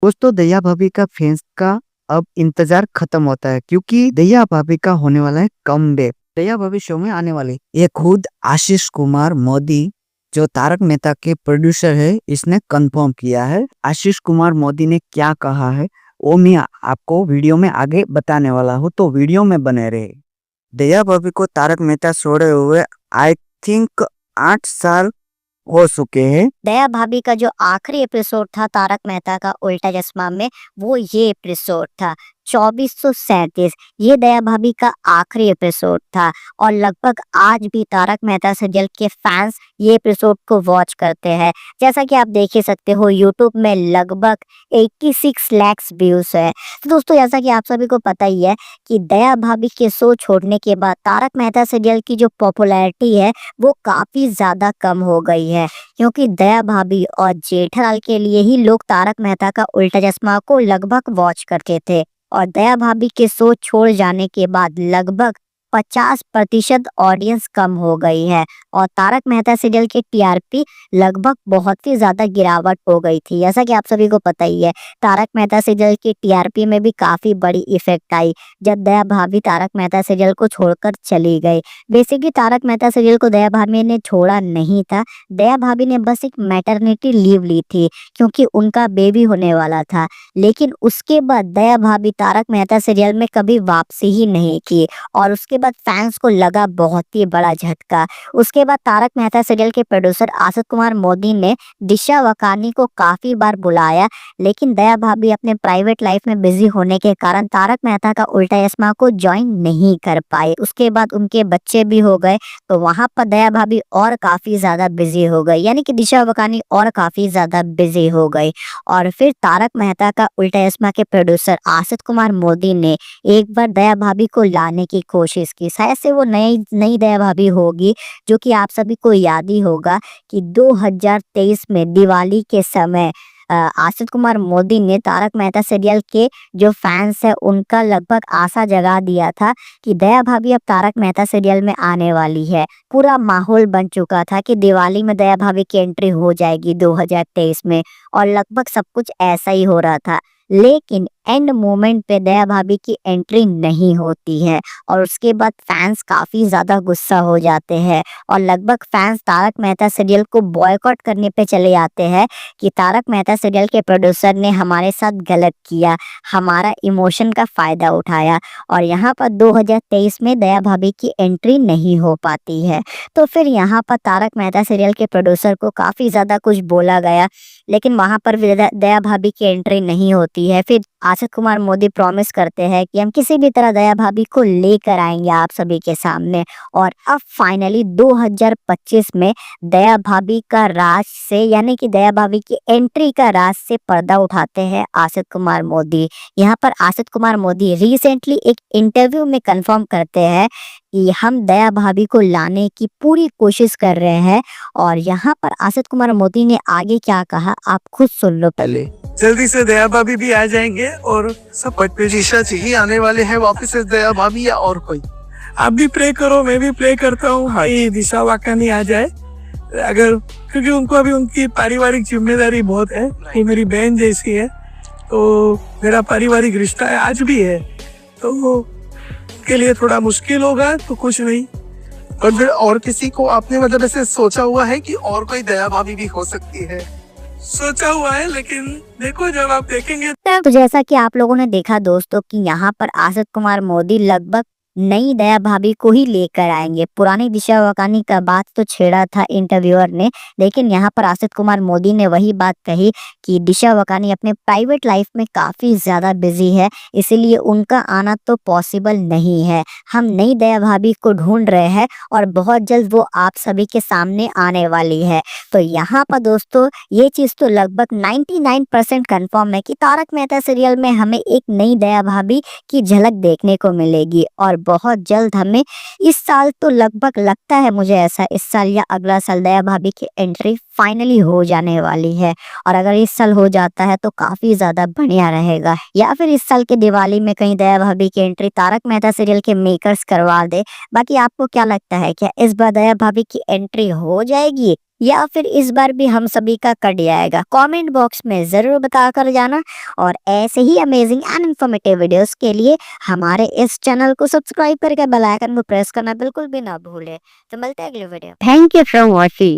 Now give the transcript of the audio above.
दोस्तों दया भाभी का फैंस का अब इंतजार खत्म होता है क्योंकि दया भाभी का होने वाला है कमबैक। दया भाभी शो में आने वाली ये खुद आशीष कुमार मोदी जो तारक मेहता के प्रोड्यूसर है इसने कंफर्म किया है। आशीष कुमार मोदी ने क्या कहा है वो मैं आपको वीडियो में आगे बताने वाला हूँ, तो वीडियो में बने रहे। दया भाभी को तारक मेहता छोड़े हुए आई थिंक 8 साल हो चुके हैं। दया भाभी का जो आखिरी एपिसोड था तारक मेहता का उल्टा चश्मा में, वो ये एपिसोड था 2437। ये दया भाभी का आखिरी एपिसोड था और लगभग आज भी तारक मेहता सीरियल के फैंस ये एपिसोड को वॉच करते हैं। जैसा कि आप देख ही सकते हो यूट्यूब में लगभग 86 लाख व्यूज है। तो दोस्तों जैसा कि आप सभी को पता ही है कि दया भाभी के शो छोड़ने के बाद तारक मेहता सीरियल की जो पॉपुलैरिटी है वो काफी ज्यादा कम हो गई है, क्योंकि दया भाभी और जेठालाल के लिए ही लोग तारक मेहता का उल्टा चश्मा को लगभग वॉच करते थे। और दया भाभी के शो छोड़ जाने के बाद लगभग 50% ऑडियंस कम हो गई है और तारक मेहता सीरियल के टीआरपी लगभग बहुत ही ज्यादा गिरावट हो गई थी। जैसा कि आप सभी को पता ही है तारक मेहता सीरियल की टीआरपी में भी काफी बड़ी इफेक्ट आई जब दया भाभी तारक मेहता सीरियल को छोड़कर चली गई। बेसिकली तारक मेहता सीरियल को दया भाभी ने छोड़ा नहीं था, दया भाभी ने बस एक मैटरनिटी लीव ली थी क्योंकि उनका बेबी होने वाला था। लेकिन उसके बाद दया भाभी तारक मेहता सीरियल में कभी वापसी ही नहीं की और उसके बाद फैंस को लगा बहुत ही बड़ा झटका। उसके बाद तारक मेहता सीरियल के प्रोड्यूसर आशीष कुमार मोदी ने दिशा वकानी को काफी बार बुलाया, लेकिन दया भाभी अपने प्राइवेट लाइफ में बिजी होने के कारण तारक मेहता का उल्टा चश्मा को ज्वाइन नहीं कर पाए। उसके बाद उनके बच्चे भी हो गए तो वहां पर दया भाभी और काफी ज्यादा बिजी हो गई, यानी कि दिशा वकानी और काफी ज्यादा बिजी हो गई। और फिर तारक मेहता का उल्टा चश्मा के प्रोड्यूसर आशीष कुमार मोदी ने एक बार दया भाभी को लाने की कोशिश की। शायद से वो नई नई दया भाभी होगी, जो कि आप सभी को याद ही होगा कि 2023 में दिवाली के समय आशीष कुमार मोदी ने तारक मेहता सीरियल के जो फैंस है उनका लगभग आशा जगा दिया था कि दया भाभी अब तारक मेहता सीरियल में आने वाली है। पूरा माहौल बन चुका था कि दिवाली में दया भाभी की एंट्री हो जाएगी 2023 में और लगभग सब कुछ ऐसा ही हो रहा था। लेकिन एंड मोमेंट पे दया भाभी की एंट्री नहीं होती है और उसके बाद फैंस काफी ज्यादा गुस्सा हो जाते हैं और लगभग फैंस तारक मेहता सीरियल को बॉयकॉट करने पे चले जाते हैं कि तारक मेहता सीरियल के प्रोड्यूसर ने हमारे साथ गलत किया, हमारा इमोशन का फायदा उठाया और यहाँ पर 2023 में दया भाभी की एंट्री नहीं हो पाती है। तो फिर यहाँ पर तारक मेहता सीरियल के प्रोड्यूसर को काफी ज्यादा कुछ बोला गया, लेकिन वहां पर भी दया भाभी की एंट्री नहीं होती है। फिर आशीष कुमार मोदी प्रॉमिस करते हैं कि हम किसी भी तरह दया भाभी को लेकर आएंगे आप सभी के सामने। और अब फाइनली 2025 में दया भाभी का राज से, यानी कि दया भाभी की एंट्री का राज से पर्दा उठाते हैं आशीष कुमार मोदी। यहाँ पर आशीष कुमार मोदी रिसेंटली एक इंटरव्यू में कंफर्म करते हैं कि हम दया भाभी को लाने की पूरी कोशिश कर रहे हैं। और यहाँ पर आशीष कुमार मोदी ने आगे क्या कहा आप खुद सुन लो। पहले जल्दी से दया भाभी भी आ जाएंगे और सब प्रतिशा ही आने वाले हैं वापस से, दया भाभी या और कोई। आप भी प्रे करो, मैं भी प्रे करता हूँ भाई दिशा वाकानी आ जाए, अगर क्योंकि उनको अभी उनकी पारिवारिक जिम्मेदारी बहुत है। वो मेरी बहन जैसी है तो मेरा पारिवारिक रिश्ता है, आज भी है, तो उनके लिए थोड़ा मुश्किल होगा तो कुछ नहीं। और फिर और किसी को आपने मतलब ऐसे सोचा हुआ है कि और कोई दया भाभी भी हो सकती है? सोचा हुआ है, लेकिन देखो जब आप देखेंगे। तो जैसा कि आप लोगों ने देखा दोस्तों कि यहाँ पर आशीष कुमार मोदी लगभग नई दया भाभी को ही लेकर आएंगे। पुरानी दिशा वकानी का बात तो छेड़ा था इंटरव्यूअर ने, लेकिन यहाँ पर आशीष कुमार मोदी ने वही बात कही कि दिशा वकानी अपने प्राइवेट लाइफ में काफी ज्यादा बिजी है, इसीलिए उनका आना तो पॉसिबल नहीं है। हम नई दया भाभी को ढूंढ रहे हैं और बहुत जल्द वो आप सभी के सामने आने वाली है। तो यहाँ पर दोस्तों ये चीज तो लगभग 99% कंफर्म है कि तारक मेहता सीरियल में हमें एक नई दया भाभी की झलक देखने को मिलेगी और बहुत जल्द हमें इस साल तो लगभग लगता है मुझे ऐसा इस साल या अगला साल दया भाभी की एंट्री फाइनली हो जाने वाली है। और अगर इस साल हो जाता है तो काफी ज्यादा बढ़िया रहेगा, या फिर इस साल के दिवाली में कहीं दया भाभी की एंट्री तारक मेहता सीरियल के मेकर्स करवा दे। बाकी आपको क्या लगता है, क्या इस बार दया भाभी की एंट्री हो जाएगी या फिर इस बार भी हम सभी का कट जाएगा? कमेंट बॉक्स में ज़रूर बताकर जाना। और ऐसे ही अमेजिंग एंड इन्फॉर्मेटिव वीडियोस के लिए हमारे इस चैनल को सब्सक्राइब करके बेल आइकन को प्रेस करना बिल्कुल भी ना भूले। तो मिलते हैं अगले video. Thank you for watching.